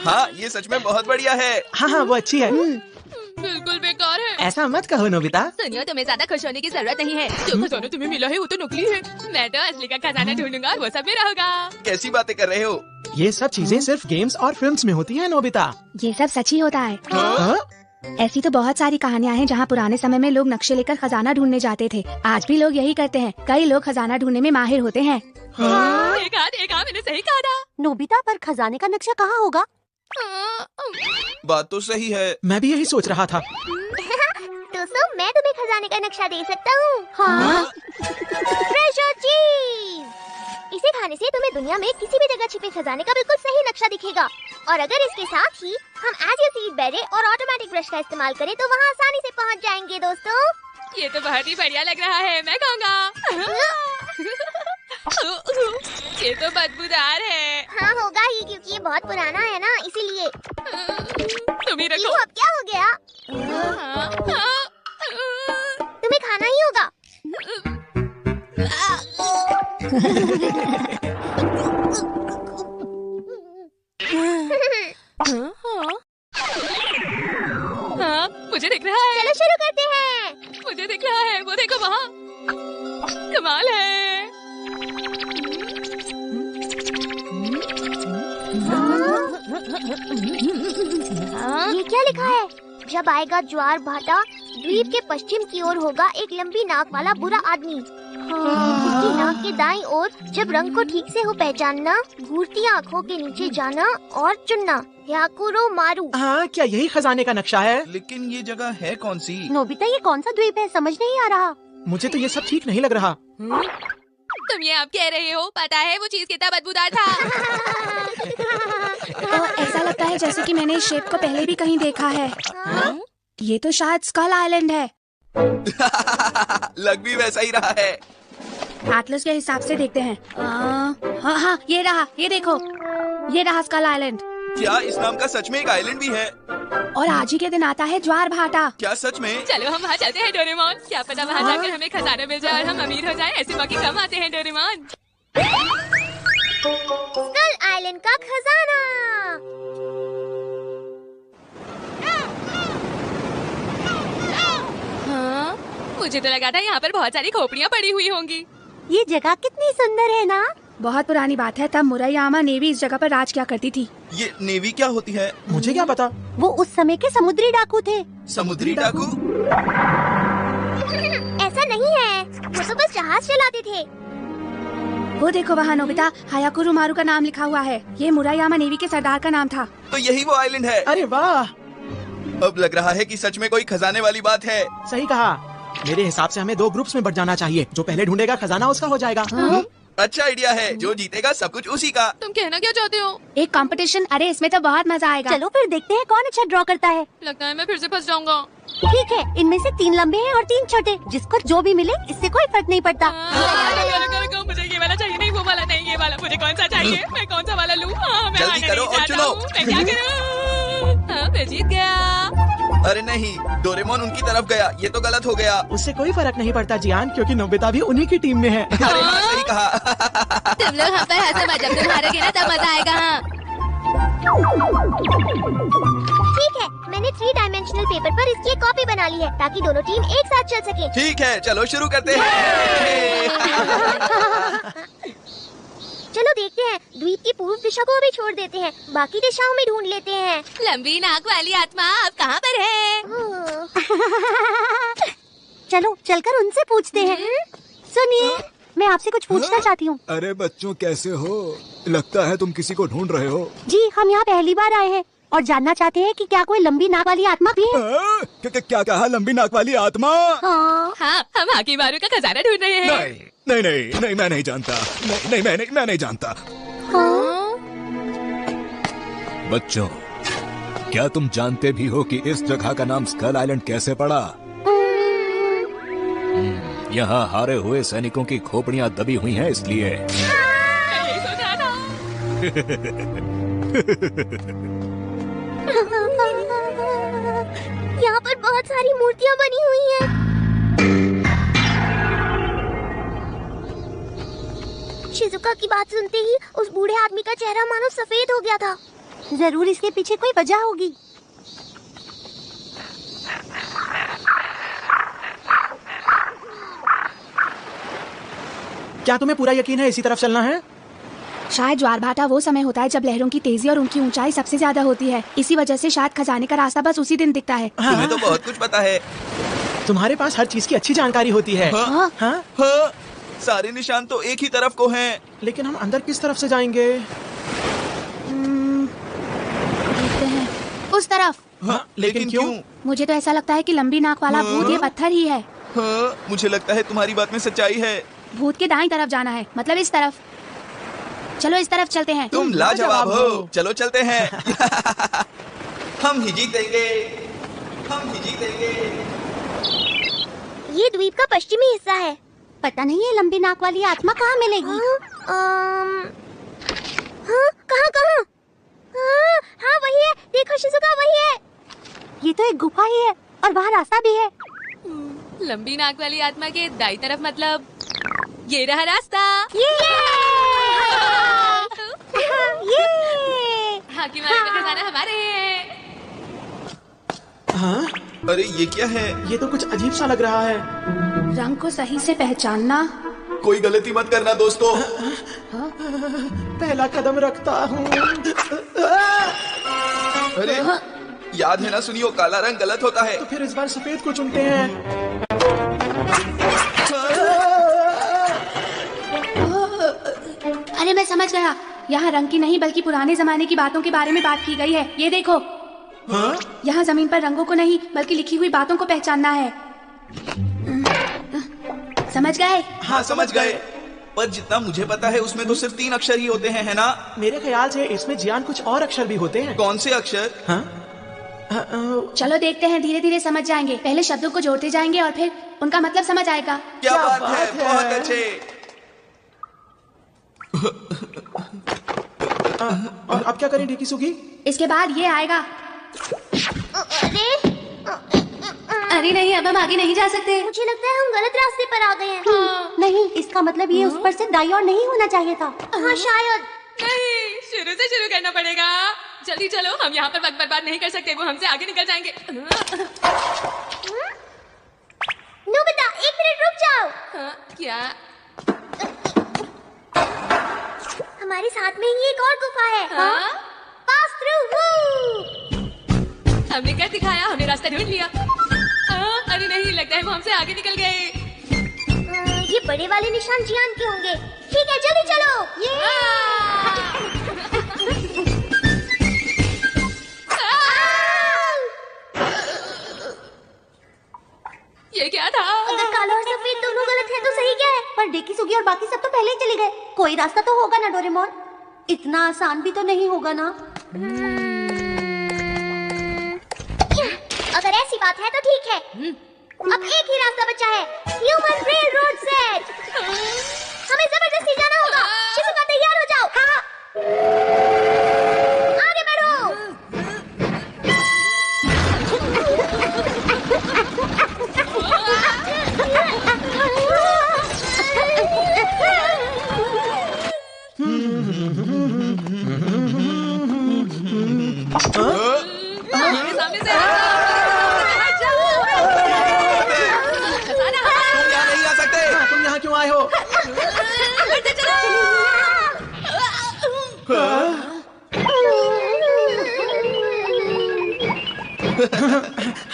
हाँ, ये सच में बहुत बढ़िया है। हाँ हाँ, वो अच्छी है। बिल्कुल बेकार है। ऐसा मत कहो नोबिता। सुनियो, तुम्हें ज्यादा खुश होने की जरूरत नहीं है। जो खजाना तुम्हें मिला है वो तो नकली है। मैं तो असली का खजाना ढूंढूंगा और वो सब मेरा होगा। कैसी बातें कर रहे हो? ये सब चीजें सिर्फ गेम्स और फिल्म्स में होती है नोबिता। ये सब सच ही होता है। हाँ? ऐसी तो बहुत सारी कहानियाँ हैं जहाँ पुराने समय में लोग नक्शे लेकर खजाना ढूंढने जाते थे। आज भी लोग यही करते हैं। कई लोग खजाना ढूंढने में माहिर होते हैं। देखा मैंने सही कहा था। नोबिता, पर खजाने का नक्शा कहाँ होगा? बात तो सही है। मैं भी यही सोच रहा था। दोस्तों, मैं तुम्हें खजाने का नक्शा दे सकता हूँ। हाँ? ट्रेजर चीज। इसे खाने से तुम्हें दुनिया में किसी भी जगह छिपे खजाने का बिल्कुल सही नक्शा दिखेगा। और अगर इसके साथ ही हम एज यू सी इट बेरे और ऑटोमेटिक ब्रश का इस्तेमाल करें तो वहाँ आसानी से पहुँच जाएंगे दोस्तों। ये तो बहुत ही बढ़िया लग रहा है, मैं खाऊंगा। ये तो बदबूदार है। हाँ, होगा ही क्योंकि ये बहुत पुराना है ना, इसीलिए। तुम ही रखो। क्यों, अब क्या हो गया? तुम्हें खाना ही होगा। हाँ, मुझे दिख रहा है। चलो शुरू करते हैं। मुझे दिख रहा है, वो देखो वहाँ। कमाल है। ये क्या लिखा है? जब आएगा ज्वार भाटा, द्वीप के पश्चिम की ओर होगा एक लंबी नाक वाला बुरा आदमी। उसकी नाक के दाईं ओर जब रंग को ठीक से हो पहचानना, घूरती आँखों के नीचे जाना और चुनना। याकुरो मारू। हाँ, क्या यही खजाने का नक्शा है? लेकिन ये जगह है कौन सी? नोबिता, ये कौन सा द्वीप है? समझ नहीं आ रहा। मुझे तो ये सब ठीक नहीं लग रहा। तुम ये आप कह रहे हो? पता है वो चीज कितना बदबूदार था। तो ऐसा लगता है जैसे कि मैंने इस शेप को पहले भी कहीं देखा है। ये तो शायद स्कल आइलैंड है। लग भी वैसा ही रहा है। एटलस के हिसाब से देखते हैं। हाँ हाँ, ये रहा, ये देखो, ये रहा स्कल आइलैंड। क्या इस नाम का सच में एक आइलैंड भी है? और आज ही के दिन आता है ज्वार भाटा। क्या सच में? चलो हम वहाँ चलते हैं डोरेमोन। क्या पता वहाँ जाकर हमें खजाना मिल जाए और हम अमीर हो जाएं। ऐसे मौके कम आते हैं डोरेमोन। स्कल आइलैंड का खजाना। हाँ, मुझे तो लगा था यहाँ पर बहुत सारी खोपड़ियाँ पड़ी हुई होंगी। ये जगह कितनी सुंदर है ना? बहुत पुरानी बात है, तब मुरायामा नेवी इस जगह पर राज किया करती थी। ये नेवी क्या होती है? मुझे क्या पता। वो उस समय के समुद्री डाकू थे। समुद्री डाकू? ऐसा नहीं है, वो तो बस जहाज चलाते थे। वो देखो वहाँ नोबिता, हायाकुरो मारू का नाम लिखा हुआ है। ये मुरायामा नेवी के सरदार का नाम था। तो यही वो आइलैंड है। अरे वाह, अब लग रहा है कि सच में कोई खजाने वाली बात है। सही कहा। मेरे हिसाब से हमें 2 ग्रुप्स में बट जाना चाहिए। जो पहले ढूंढेगा खजाना उसका हो जाएगा। अच्छा आइडिया है। जो जीतेगा सब कुछ उसी का। तुम कहना क्या चाहते हो? एक कंपटीशन। अरे इसमें तो बहुत मजा आएगा। चलो फिर देखते हैं कौन अच्छा ड्रॉ करता है। लगता है मैं फिर से फंस जाऊंगा। ठीक है, इनमें से 3 लंबे हैं और 3 छोटे। जिसको जो भी मिले इससे कोई फर्क नहीं पड़ता। रुको, मुझे ये वाला चाहिए। नहीं, वो वाला नहीं, ये वाला। मुझे कौन सा चाहिए? मैं कौन सा वाला लूँ? मैं जल्दी हारना करो नहीं और चाहता चुनो। हूँ। मैं क्या करूँ? हाँ, मैं जीत गया। अरे नहीं, डोरेमोन उनकी तरफ गया। ये तो गलत हो गया। उससे कोई फर्क नहीं पड़ता जियान, क्योंकि नोबिता भी उन्हीं की टीम में है। अरे हाँ, सही कहा। तुम लोग हम पर हंसो मत। जब तुम हारोगे ना तब मजा आएगा। हाँ, ठीक है, मैंने 3 डायमेंशनल पेपर पर इसकी एक कॉपी बना ली है ताकि दोनों टीम एक साथ चल सके। ठीक है, चलो शुरू करते हैं। चलो देखते हैं, द्वीप की पूर्व दिशा को अभी छोड़ देते हैं, बाकी दिशाओं में ढूंढ लेते हैं। लंबी नाक वाली आत्मा अब कहाँ पर है? चलो चलकर उनसे पूछते हैं। सुनिए, मैं आपसे कुछ पूछना चाहती हूँ। अरे बच्चों, कैसे हो? लगता है तुम किसी को ढूंढ रहे हो। जी, हम यहाँ पहली बार आए हैं और जानना चाहते हैं कि क्या कोई लंबी नाक वाली आत्मा भी है? क्या कहा? लंबी नाक वाली आत्मा? हाँ। हाँ, हम हाकी मारू का खजाना ढूंढ रहे हैं। नहीं, मैं नहीं जानता। मैं नहीं जानता। बच्चों, क्या तुम जानते भी हो कि इस जगह का नाम स्कल आइलैंड कैसे पड़ा? यहाँ हारे हुए सैनिकों की खोपड़ियाँ दबी हुई हैं, इसलिए। मैं यही सोच रहा था। यहाँ पर बहुत सारी मूर्तियाँ बनी हुई हैं। शिजुका की बात सुनते ही उस बूढ़े आदमी का चेहरा मानो सफेद हो गया था। जरूर इसके पीछे कोई वजह होगी। क्या तुम्हें पूरा यकीन है इसी तरफ चलना है? शायद ज्वार भाटा वो समय होता है जब लहरों की तेजी और उनकी ऊंचाई सबसे ज्यादा होती है। इसी वजह से शायद खजाने का रास्ता बस उसी दिन दिखता है। तुम्हें तो बहुत कुछ पता है। तुम्हारे पास हर चीज की अच्छी जानकारी होती है। हाँ? हाँ? हाँ, सारे निशान तो एक ही तरफ को हैं। लेकिन हम अंदर किस तरफ से जाएंगे? देखते हैं उस तरफ। हाँ, लेकिन क्यों? मुझे तो ऐसा लगता है कि लंबी नाक वाला भूत ये पत्थर ही है। हाँ, मुझे लगता है तुम्हारी बात में सच्चाई है। भूत के दाईं तरफ जाना है, मतलब इस तरफ। चलो इस तरफ चलते हैं। तुम लाजवाब हो। चलो चलते हैं। हम ही जीतेंगे, हम ही जीतेंगे। ये द्वीप का पश्चिमी हिस्सा है। पता नहीं ये लंबी नाक वाली आत्मा कहाँ मिलेगी। हाँ, कहाँ कहाँ? हाँ वही है, देखो शिजुका, वही है। ये तो एक गुफा ही है और वहाँ रास्ता भी है। लंबी नाक वाली आत्मा के दाई तरफ, मतलब ये रहा रास्ता। हाकिमारे का खजाना हमारे है। हाँ? अरे ये क्या है? ये तो कुछ अजीब सा लग रहा है। रंग को सही से पहचानना। कोई गलती मत करना दोस्तों। पहला कदम रखता हूँ। अरे याद है ना, सुनियो, काला रंग गलत होता है। तो फिर इस बार सफेद को चुनते हैं। अरे मैं समझ गया, यहाँ रंग की नहीं बल्कि पुराने जमाने की बातों के बारे में बात की गई है। ये देखो। हाँ? यहाँ जमीन पर रंगों को नहीं बल्कि लिखी हुई बातों को पहचानना है। समझ गए? हाँ समझ गए। पर जितना मुझे पता है उसमें तो सिर्फ 3 अक्षर ही होते हैं, है ना? मेरे ख्याल से इसमें जियान कुछ और अक्षर भी होते हैं। कौन से अक्षर? हाँ? चलो देखते हैं, धीरे धीरे समझ जाएंगे। पहले शब्दों को जोड़ते जाएंगे और फिर उनका मतलब समझ आएगा। क्या बात है, बहुत अच्छे। और अब क्या करें ढेकीसुगी? इसके बाद ये आएगा। अरे नहीं, अब हम आगे नहीं जा सकते। मुझे लगता है हम गलत रास्ते पर आ गए हैं। नहीं, इसका मतलब ये उस पर से दाईं ओर नहीं होना चाहिए था। हाँ शायद। नहीं, शुरू से शुरू करना पड़ेगा। जल्दी चलो, हम यहाँ पर वक्त बर्बाद नहीं कर सकते। वो हमसे आगे निकल जाएंगे। नोबिता, 1 मिनट रुक जाओ। हाँ, क्या? हमारे साथ में ही एक और गुफा है। हाँ? Pass through. हमने कर दिखाया, हमने रास्ता ढूंढ लिया। अरे नहीं, लगता है वो हमसे आगे निकल गए। ये बड़े वाले निशान जियान के होंगे। ठीक है, जल्दी चलो। ये क्या था? अगर काला और सफेद दोनों गलत है तो सही क्या है? पर डेकीसुगी और बाकी सब तो पहले ही चले गए। कोई रास्ता तो होगा ना डोरेमोन? इतना आसान भी तो नहीं होगा ना। अगर ऐसी बात है तो ठीक है। अब एक ही रास्ता बचा है, ह्यूमन रेल रोड सेट। हमें जबरदस्ती जाना होगा। शिजुका, तैयार हो जाओ। हाँ। आगे बढ़ो। मेरे सामने से तुम यहाँ नहीं आ सकते। तुम यहाँ क्यों आए हो?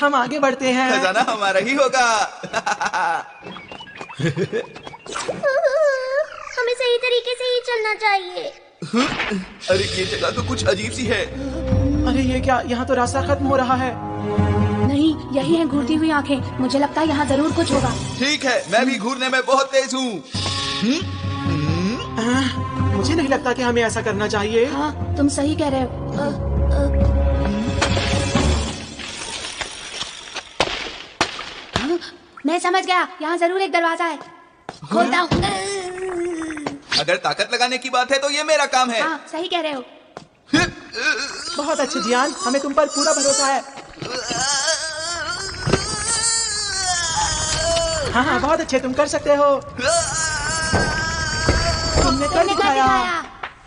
हम आगे बढ़ते हैं। खजाना हमारा ही होगा। हमें सही तरीके से ही चलना चाहिए। अरे ये जगह तो कुछ अजीब सी है। अरे ये क्या, यहाँ तो रास्ता खत्म हो रहा है। नहीं, यही है घूरती हुई आंखें। मुझे लगता है यहाँ जरूर कुछ होगा। ठीक है, मैं भी घूरने में बहुत तेज हूँ। मुझे नहीं लगता कि हमें ऐसा करना चाहिए। हाँ, तुम सही कह रहे हो। मैं समझ गया, यहाँ जरूर एक दरवाजा है। खोलता हूँ। अगर ताकत लगाने की बात है तो ये मेरा काम है। हाँ, सही कह रहे हो। बहुत अच्छे जियान, हमें तुम पर पूरा भरोसा है। हाँ हाँ, बहुत अच्छे, तुम कर सकते हो। तुमने कर दिखाया।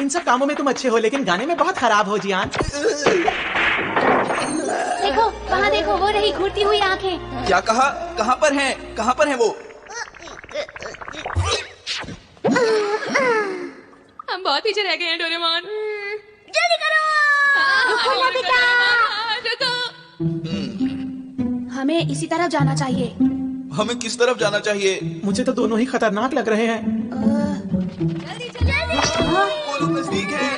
इन सब कामों में तुम अच्छे हो, लेकिन गाने में बहुत खराब हो जियान। देखो वहाँ देखो, वो रही घूरती हुई आंखें। क्या कहा? कहाँ पर हैं? कहाँ पर हैं वो? हम बहुत पीछे रह गए हैं डोरेमोन। जल्दी करो। रुको नोबिता। रुको। हमें इसी तरफ जाना चाहिए। हमें किस तरफ जाना चाहिए? मुझे तो दोनों ही खतरनाक लग रहे हैं। वो लोग नजदीक हैं।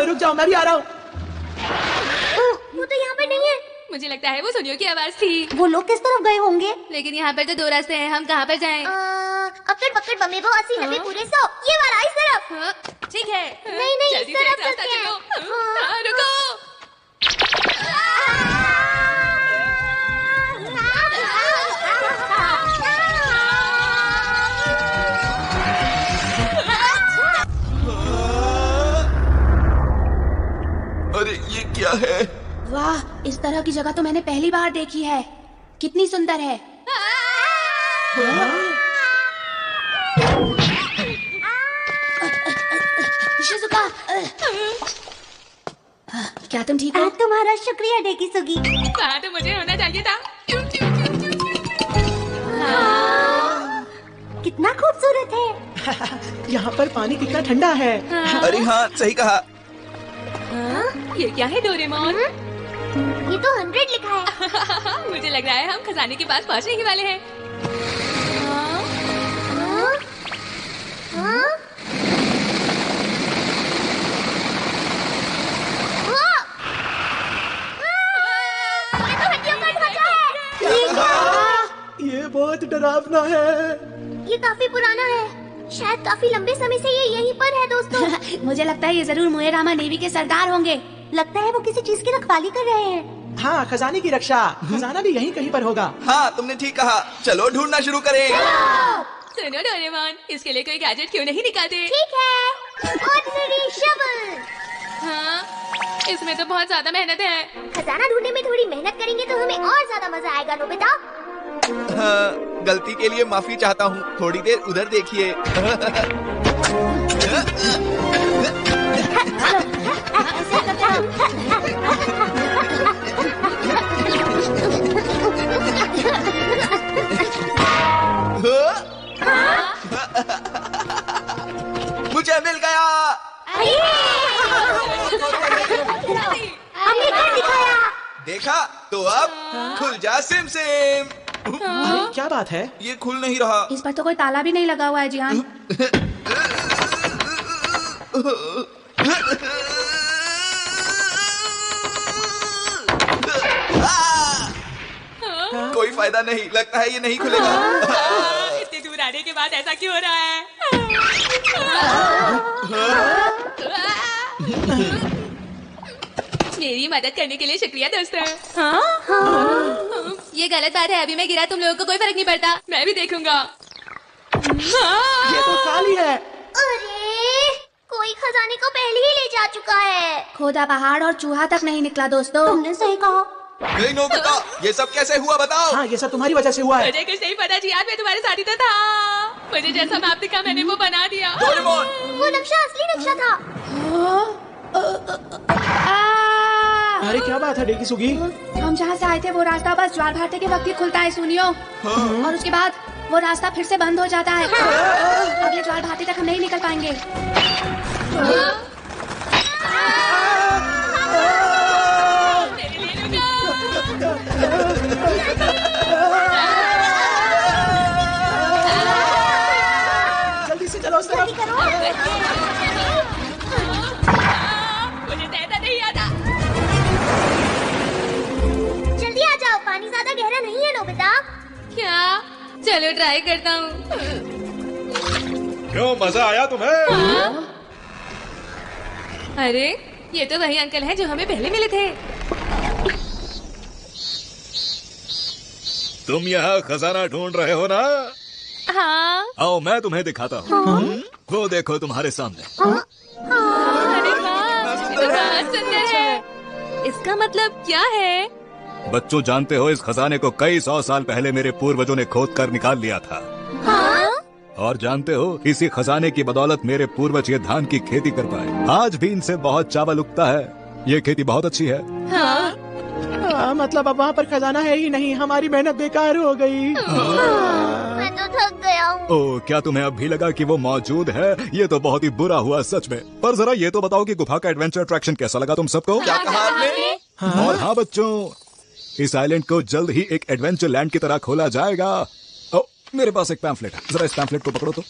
रुक जाओ, मैं भी आ रहा हूँ। वो तो यहाँ पर नहीं है। मुझे लगता है वो सुनियो की आवाज थी। वो लोग किस तरफ गए होंगे? लेकिन यहाँ पर तो 2 रास्ते हैं, हम कहाँ पर जाएं? अक्कड़ बक्कड़ बम्बे बो 80 90 पूरे 100 ये वाला इस तरफ। हाँ, ठीक है। नहीं, जल्दी इस से तरफ रास्ता चलते हैं। चलो। हाँ, रुको। अरे ये क्या है? वाह, इस तरह की जगह तो मैंने पहली बार देखी है। कितनी सुंदर है। शिज़ुका, क्या तुम ठीक हो? तुम्हारा शुक्रिया डेकी सुगी। वहाँ तो मुझे होना चाहिए था। कितना खूबसूरत है। यहाँ पर पानी कितना ठंडा है। अरे हाँ, सही कहा। ये क्या है डोरेमोन? ये तो 100 लिखा है। मुझे लग रहा है हम खजाने के पास पहुँचने ही वाले हैं। ये तो हड्डियों का ढांचा है। ये बहुत डरावना है। ये काफी पुराना है। शायद काफी लंबे समय से ये यहीं पर है दोस्तों। मुझे लगता है ये जरूर मोएरामा नेवी के सरदार होंगे। लगता है वो किसी चीज की रखवाली कर रहे हैं। हाँ, खजाने की रक्षा। खजाना भी यहीं कहीं पर होगा। हाँ, तुमने ठीक कहा। चलो ढूंढना शुरू करें। सुनो डोरेमोन, इसके लिए कोई गैजेट क्यों नहीं निकालते? ठीक है। Ordinary shovel. हाँ, इसमें तो बहुत ज्यादा मेहनत है। खजाना ढूंढने में थोड़ी मेहनत करेंगे तो हमें और ज्यादा मजा आएगा नोबिता। हाँ, गलती के लिए माफी चाहता हूँ। थोड़ी देर उधर देखिए। मुझे मिल गया। हमने कर दिखाया। देखा तो अब खुल जा सिम सिम। अरे क्या बात है? ये खुल नहीं रहा। इस पर तो कोई ताला भी नहीं लगा हुआ है जिहान। कोई फायदा नहीं, लगता है ये नहीं खुलेगा। इतनी दूर आने के बाद ऐसा क्यों हो रहा है? मेरी मदद करने के लिए शुक्रिया दोस्तों। ये गलत बात है, अभी मैं गिरा, तुम लोगों को कोई फर्क नहीं पड़ता। मैं भी देखूंगा। ये तो खाली है। अरे कोई खजाने को पहले ही ले जा चुका है। खोदा पहाड़ और चूहा तक नहीं निकला दोस्तों। तुमने सही कहा। नहीं नोबिता, ये सब कैसे हुआ बताओ। हाँ, ये सब तुम्हारी वजह से हुआ है। मुझे कुछ नहीं पता जी, आज मैं तुम्हारे साथ ही तो था। मुझे जैसा मैप दिखा मैंने वो बना दिया। डोरेमोन, वो नक्शा असली नक्शा था। अरे क्या बात है डेकी सुगी? हम जहाँ से आए थे वो रास्ता बस ज्वार भाटे के वक्त ही खुलता है सुनियो। और उसके बाद वो रास्ता फिर से बंद हो जाता है। अगले ज्वार भाटे तक हम नहीं निकल पाएंगे। मेरे लिए रुको। जल्दी से चलो उस तरफ। मुझे तैरना नहीं आता। जल्दी आ जाओ, पानी ज्यादा गहरा नहीं है नोबिता। क्या? चलो ट्राई करता हूँ। क्यों, मजा आया तुम्हें? अरे ये तो वही अंकल हैं जो हमें पहले मिले थे। तुम यहाँ खजाना ढूंढ रहे हो ना? हाँ। आओ मैं तुम्हें दिखाता हूँ। वो देखो तुम्हारे सामने। अरे वाह, ये तो बहुत सुंदर है। इसका मतलब क्या है? बच्चों, जानते हो इस खजाने को कई 100 साल पहले मेरे पूर्वजों ने खोद कर निकाल लिया था। हाँ? और जानते हो, इसी खजाने की बदौलत मेरे पूर्वज ये धान की खेती कर पाए। आज भी इनसे बहुत चावल उगता है। ये खेती बहुत अच्छी है। मतलब अब वहाँ पर खजाना है ही नहीं, हमारी मेहनत बेकार हो गई। मैं तो थक गया हूँ। ओह, क्या तुम्हें अब भी लगा कि वो मौजूद है? ये तो बहुत ही बुरा हुआ सच में। पर जरा ये तो बताओ कि गुफा का एडवेंचर अट्रैक्शन कैसा लगा तुम सबको? क्या कहा आपने? और हाँ बच्चों, इस आइलैंड को जल्द ही एक एडवेंचर लैंड की तरह खोला जाएगा। ओ, मेरे पास एक पैम्फलेट है, जरा इस पैम्फलेट को पकड़ो तो।